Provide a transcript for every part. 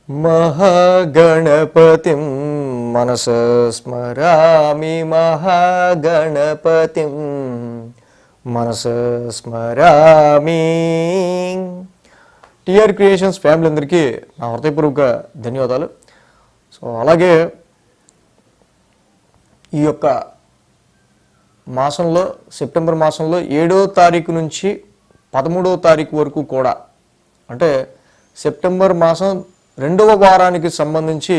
महागणपतिं मनसा स्मरामि महागणपतिं మనసా స్మరామి. TR creations family అందరికీ నా హృదయపూర్వక ధన్యవాదాలు. సో అలాగే ఈ యొక్క మాసంలో సెప్టెంబర్ మాసంలో 7వ తారీఖు నుంచి 13వ తారీఖు వరకు కూడా, అంటే సెప్టెంబర్ మాసం 2వ వారానికి సంబంధించి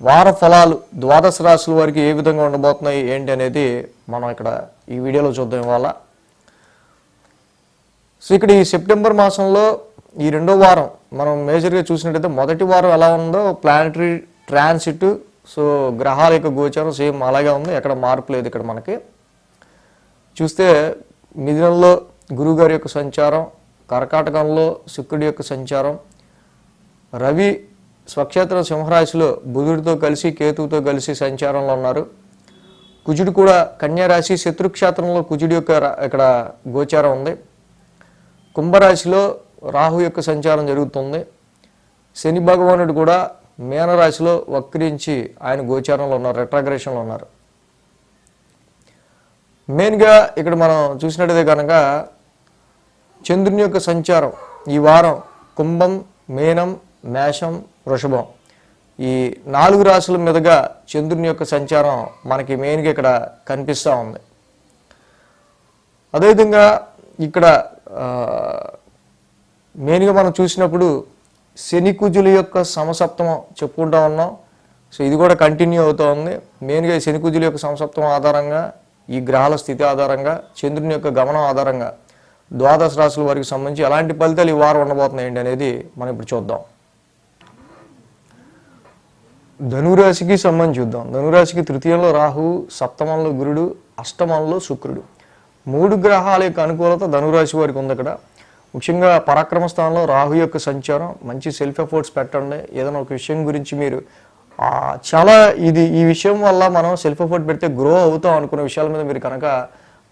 వార ఫలాలు ద్వాదశ రాశుల వారికి ఏ విధంగా ఉండబోతున్నాయి ఏంటి అనేది మనం ఇక్కడ ఈ వీడియోలో చూద్దాం ఇవాళ. సో ఇక్కడ ఈ సెప్టెంబర్ మాసంలో ఈ 2వ వారం మనం మేజర్గా చూసినట్టయితే మొదటి వారం ఎలా ఉందో ప్లానటరీ ట్రాన్సిట్, సో గ్రహాల యొక్క గోచారం సేమ్ అలాగే ఉంది, ఎక్కడ మార్పు లేదు. ఇక్కడ మనకి చూస్తే మిథునంలో గురువుగారి యొక్క సంచారం, కర్కాటకంలో శుక్రుడి యొక్క సంచారం, రవి స్వక్షేత్రం సింహరాశిలో బుధుడితో కలిసి కేతువుతో కలిసి సంచారంలో ఉన్నారు. కుజుడు కూడా కన్యారాశి శత్రుక్షేత్రంలో కుజుడి యొక్క ఇక్కడ గోచారం ఉంది. కుంభరాశిలో రాహు యొక్క సంచారం జరుగుతుంది. శని భగవానుడు కూడా మీనరాశిలో వక్రించి ఆయన గోచారంలో ఉన్నారు, రెట్రాగ్రేషన్లో ఉన్నారు. మెయిన్గా ఇక్కడ మనం చూసినట్టయితే కనుక చంద్రుని యొక్క సంచారం ఈ వారం కుంభం, మీనం, మేషం, వృషభం ఈ 4 రాశుల మీదుగా చంద్రుని యొక్క సంచారం మనకి మెయిన్గా ఇక్కడ కనిపిస్తూ ఉంది. అదేవిధంగా ఇక్కడ మెయిన్గా మనం చూసినప్పుడు శని కుజుల యొక్క సమసప్తమం చెప్పుకుంటూ ఉన్నాం. సో ఇది కూడా కంటిన్యూ అవుతూ ఉంది. మెయిన్గా శని కుజుల యొక్క సమసప్తమం ఆధారంగా, ఈ గ్రహాల స్థితి ఆధారంగా, చంద్రుని యొక్క గమనం ఆధారంగా ద్వాదశ రాశుల వారికి సంబంధించి ఎలాంటి ఫలితాలు ఈ వారం ఉండబోతున్నాయి ఏంటి అనేది మనం ఇప్పుడు చూద్దాం. ధనురాశికి సంబంధించి చూద్దాం. ధనురాశికి తృతీయంలో రాహు, సప్తమంలో గురుడు, అష్టమంలో శుక్రుడు, 3 గ్రహాల యొక్క అనుకూలత ధనురాశి వారికి ఉంది. ఇక్కడ ముఖ్యంగా పరాక్రమ స్థానంలో రాహు యొక్క సంచారం, మంచి సెల్ఫ్ ఎఫర్ట్స్ పెట్టండి. ఏదైనా ఒక విషయం గురించి మీరు చాలా ఈ విషయం వల్ల మనం సెల్ఫ్ ఎఫర్ట్ పెడితే గ్రో అవుతాం అనుకున్న విషయాల మీద మీరు కనుక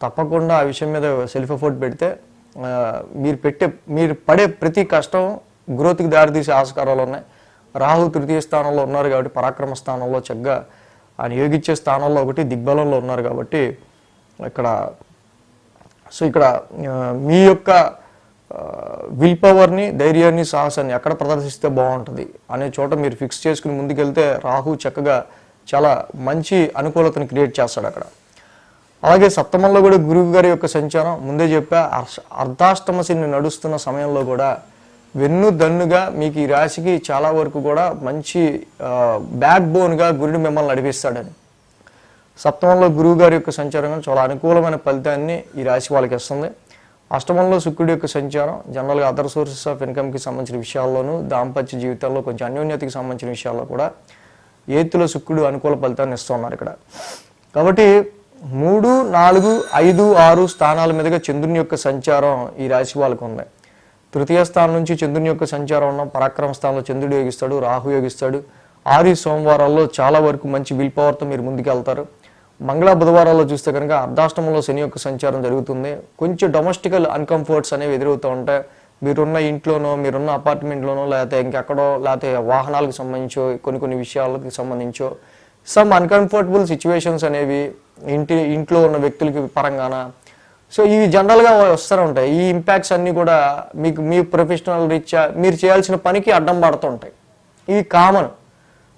తప్పకుండా ఆ విషయం మీద సెల్ఫ్ ఎఫర్ట్ పెడితే మీరు పడే ప్రతి కష్టం గ్రోత్కి దారితీసే ఆస్కారాలు ఉన్నాయి. రాహు తృతీయ స్థానంలో ఉన్నారు కాబట్టి పరాక్రమ స్థానంలో చక్కగా ఆయన యోగిచ్చే స్థానంలో ఒకటి, దిగ్బలంలో ఉన్నారు కాబట్టి ఇక్కడ మీ యొక్క విల్ పవర్ని, ధైర్యాన్ని, సాహసాన్ని ఎక్కడ ప్రదర్శిస్తే బాగుంటుంది అనే చోట మీరు ఫిక్స్ చేసుకుని ముందుకెళ్తే రాహు చక్కగా చాలా మంచి అనుకూలతను క్రియేట్ చేస్తాడు అక్కడ. అలాగే సప్తమంలో కూడా గురువు గారి యొక్క సంచారం ముందే చెప్పా, అర్ధాష్టమ శని నడుస్తున్న సమయంలో కూడా వెన్నుదన్నుగా మీకు ఈ రాశికి చాలా వరకు కూడా మంచి బ్యాక్ బోన్గా గురుడు మిమ్మల్ని నడిపిస్తాడని. సప్తమంలో గురువు గారి యొక్క సంచారం చాలా అనుకూలమైన ఫలితాన్ని ఈ రాశి వాళ్ళకి ఇస్తుంది. అష్టమంలో శుక్రుడి యొక్క సంచారం జనరల్గా అదర్ సోర్సెస్ ఆఫ్ ఇన్కమ్కి సంబంధించిన విషయాల్లోనూ, దాంపత్య జీవితాల్లో కొంచెం అన్యోన్యతకి సంబంధించిన విషయాల్లో కూడా 8థ్లో శుక్రుడు అనుకూల ఫలితాన్ని ఇస్తున్నారు ఇక్కడ. కాబట్టి 3, 4, 5, 6 స్థానాల మీదుగా చంద్రుని యొక్క సంచారం ఈ రాశి వాళ్ళకు ఉంది. తృతీయ స్థానం నుంచి చంద్రుని యొక్క సంచారం ఉన్న పరాక్రమ స్థానంలో చంద్రుడు యోగిస్తాడు, రాహు యోగిస్తాడు. 6 సోమవారాల్లో చాలా వరకు మంచి విల్ పవర్తో మీరు ముందుకు వెళ్తారు. మంగళ బుధవారాల్లో చూస్తే కనుక అర్ధాష్టమంలో శని యొక్క సంచారం జరుగుతుంది. కొంచెం డొమెస్టికల్ అన్కంఫర్ట్స్ అనేవి ఎదురవుతూ ఉంటాయి. మీరున్న ఇంట్లోనో, మీరున్న అపార్ట్మెంట్లోనో, లేకపోతే ఇంకెక్కడో, లేకపోతే వాహనాలకు సంబంధించో, కొన్ని విషయాలకు సంబంధించో సమ్ అన్కంఫర్టబుల్ సిచ్యువేషన్స్ అనేవి ఇంట్లో ఉన్న వ్యక్తులకి పరంగాన, సో ఇవి జనరల్గా వస్తూ ఉంటాయి. ఈ ఇంపాక్ట్స్ అన్నీ కూడా మీ ప్రొఫెషనల్ రీత్యా మీరు చేయాల్సిన పనికి అడ్డం పడుతుంటాయి. ఇవి కామన్.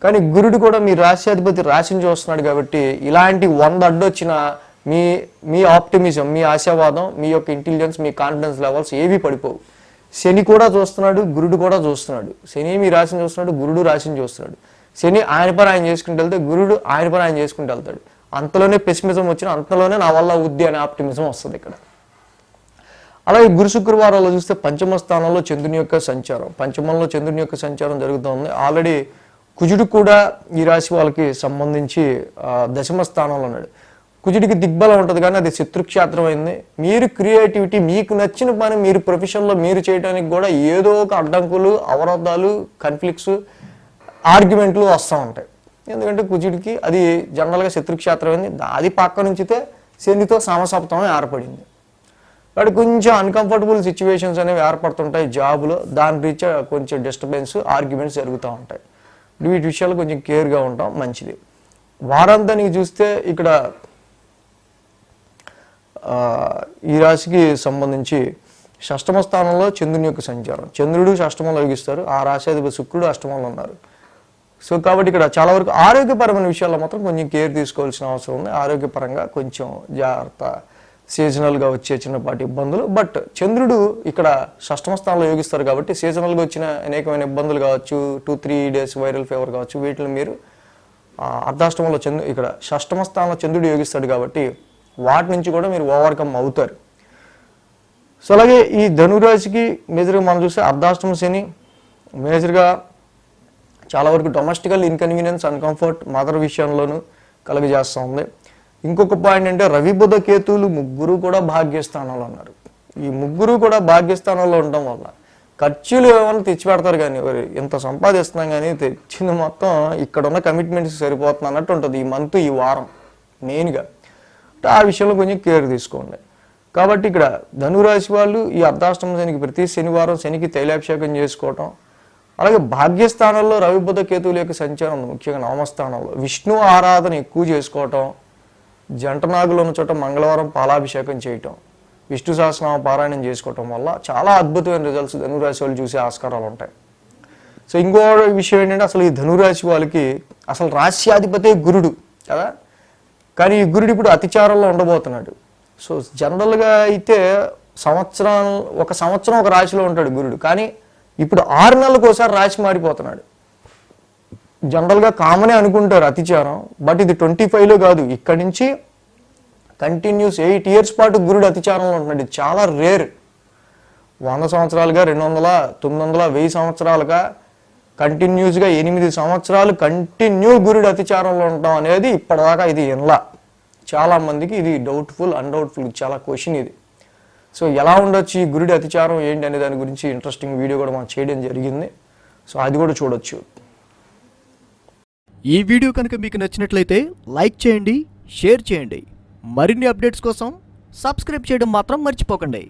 కానీ గురుడు కూడా మీ రాశ్యాధిపతి రాశిని చూస్తున్నాడు కాబట్టి ఇలాంటి 100 అడ్డొచ్చిన మీ ఆప్టిమిజం, మీ ఆశావాదం, మీ యొక్క ఇంటెలిజెన్స్, మీ కాన్ఫిడెన్స్ లెవెల్స్ ఏవి పడిపోవు. శని కూడా చూస్తున్నాడు, గురుడు కూడా చూస్తున్నాడు. శని మీ రాశిని చూస్తున్నాడు, గురుడు రాశిని చూస్తున్నాడు. శని ఆయన పని ఆయన చేసుకుంటూ వెళ్తే గురుడు ఆయన పని ఆయన చేసుకుంటూ వెళ్తాడు. అంతలోనే పెసిమిజం వచ్చిన, అంతలోనే నా వల్ల ఉద్ది అనే ఆప్టిమిజం వస్తుంది ఇక్కడ. అలాగే గురు శుక్రవారాల్లో చూస్తే పంచమ స్థానంలో చంద్రుని యొక్క సంచారం, పంచమంలో చంద్రుని యొక్క సంచారం జరుగుతుంది. ఆల్రెడీ కుజుడు కూడా ఈ రాశి వాళ్ళకి సంబంధించి 10వ స్థానంలో ఉన్నాడు. కుజుడికి దిగ్బలం ఉంటుంది కానీ అది శత్రుక్షేత్రం అయింది. మీరు క్రియేటివిటీ, మీకు నచ్చిన పని మీరు ప్రొఫెషన్లో మీరు చేయడానికి కూడా ఏదో ఒక అడ్డంకులు, అవరోధాలు, కాన్ఫ్లిక్ట్స్, ఆర్గ్యుమెంట్లు వస్తూ ఉంటాయి. ఎందుకంటే కుజుడికి అది జనరల్గా శత్రుక్షేత్రం అయింది. అది పక్క నుంచితే శనితో సమసప్తమం ఏర్పడింది. కాబట్టి కొంచెం అన్కంఫర్టబుల్ సిచ్యువేషన్స్ అనేవి ఏర్పడుతుంటాయి జాబ్లో, దాని రీత్యా కొంచెం డిస్టర్బెన్స్, ఆర్గ్యుమెంట్స్ జరుగుతూ ఉంటాయి. వీటి విషయాలు కొంచెం కేర్గా ఉంటాం మంచిది. వారంతా నీకు చూస్తే ఇక్కడ ఈ రాశికి సంబంధించి షష్టమ స్థానంలో చంద్రుని యొక్క సంచారం, చంద్రుడు షష్టమంలో యోగిస్తారు, ఆ రాశాధిపతి శుక్రుడు అష్టమంలో ఉన్నారు. సో కాబట్టి ఇక్కడ చాలా వరకు ఆరోగ్యపరమైన విషయాల్లో మాత్రం కొంచెం కేర్ తీసుకోవాల్సిన అవసరం ఉంది. ఆరోగ్యపరంగా కొంచెం జాగ్రత్త, సీజనల్గా వచ్చే చిన్నపాటి ఇబ్బందులు. బట్ చంద్రుడు ఇక్కడ షష్టమ స్థానంలో యోగిస్తారు కాబట్టి సీజనల్గా వచ్చిన అనేకమైన ఇబ్బందులు కావచ్చు, 2-3 days వైరల్ ఫీవర్ కావచ్చు, వీటిని మీరు అర్ధాష్టమంలో ఇక్కడ షష్టమ స్థానంలో చంద్రుడు యోగిస్తాడు కాబట్టి వాటి నుంచి కూడా మీరు ఓవర్కమ్ అవుతారు. సో అలాగే ఈ ధనురాశికి మేజర్గా మనం చూస్తే అర్ధాష్టమ శని మేజర్గా చాలా వరకు డొమెస్టికల్ ఇన్కన్వీనియన్స్, అన్కంఫర్ట్ మదర్ విషయంలోనూ కలుగజేస్తూ ఉంది. ఇంకొక పాయింట్ అంటే రవి బుధ కేతువులు ముగ్గురు కూడా భాగ్యస్థానంలో ఉన్నారు. ఈ ముగ్గురు కూడా భాగ్యస్థానంలో ఉండడం వల్ల ఖర్చులు ఏమైనా తెచ్చి పెడతారు, కానీ ఇంత సంపాదిస్తున్నాం కానీ తెచ్చింది మొత్తం ఇక్కడ ఉన్న కమిట్మెంట్స్ సరిపోతుంది అన్నట్టు ఉంటుంది ఈ మంత్, ఈ వారం మెయిన్గా. ఆ విషయంలో కొంచెం కేర్ తీసుకోండి. కాబట్టి ఇక్కడ ధనురాశి వాళ్ళు ఈ అర్ధాష్టమ శనికి ప్రతి శనివారం శనికి తైలాభిషేకం చేసుకోవటం, అలాగే భాగ్యస్థానంలో రవి బుధ కేతువుల యొక్క సంచారం ముఖ్యంగా నవమస్థానంలో విష్ణు ఆరాధన ఎక్కువ చేసుకోవటం, జంట నాగులు ఉన్న చోట మంగళవారం పాలాభిషేకం చేయటం, విష్ణు సహస్రనామ పారాయణం చేసుకోవటం వల్ల చాలా అద్భుతమైన రిజల్ట్స్ ధనురాశి వాళ్ళు చూసే ఆస్కారాలు ఉంటాయి. సో ఇంకో విషయం ఏంటంటే అసలు ఈ ధనురాశి వాళ్ళకి అసలు రాశ్యాధిపతే గురుడు కదా, కానీ ఈ గురుడు ఇప్పుడు అతిచారంలో ఉండబోతున్నాడు. సో జనరల్గా అయితే ఒక సంవత్సరం ఒక రాశిలో ఉంటాడు గురుడు, కానీ ఇప్పుడు 6 నెలలకు ఒకసారి రాశి మారిపోతున్నాడు. జనరల్గా కామనే అనుకుంటారు అతిచారం, బట్ ఇది 25లో కాదు, ఇక్కడి నుంచి కంటిన్యూస్ 8 years పాటు గురుడు అతిచారంలో ఉంటున్నాడు. ఇది చాలా రేర్. 100 సంవత్సరాలుగా, 200, 900, 1000 సంవత్సరాలుగా కంటిన్యూస్గా 8 సంవత్సరాలు కంటిన్యూ గురుడు అతిచారంలో ఉండటం అనేది ఇప్పటిదాకా ఇది ఎన్లా చాలామందికి ఇది డౌట్ఫుల్, అన్డౌట్ఫుల్, చాలా క్వశ్చన్ ఇది. సో ఎలా ఉండొచ్చు ఈ గురుడి అతిచారం ఏంటి అనే దాని గురించి ఇంట్రెస్టింగ్ వీడియో కూడా మనం చేయడం జరిగింది. సో అది కూడా చూడొచ్చు. ఈ వీడియో కనుక మీకు నచ్చినట్లయితే లైక్ చేయండి, షేర్ చేయండి. మరిన్ని అప్డేట్స్ కోసం సబ్స్క్రైబ్ చేయడం మాత్రం మర్చిపోకండి.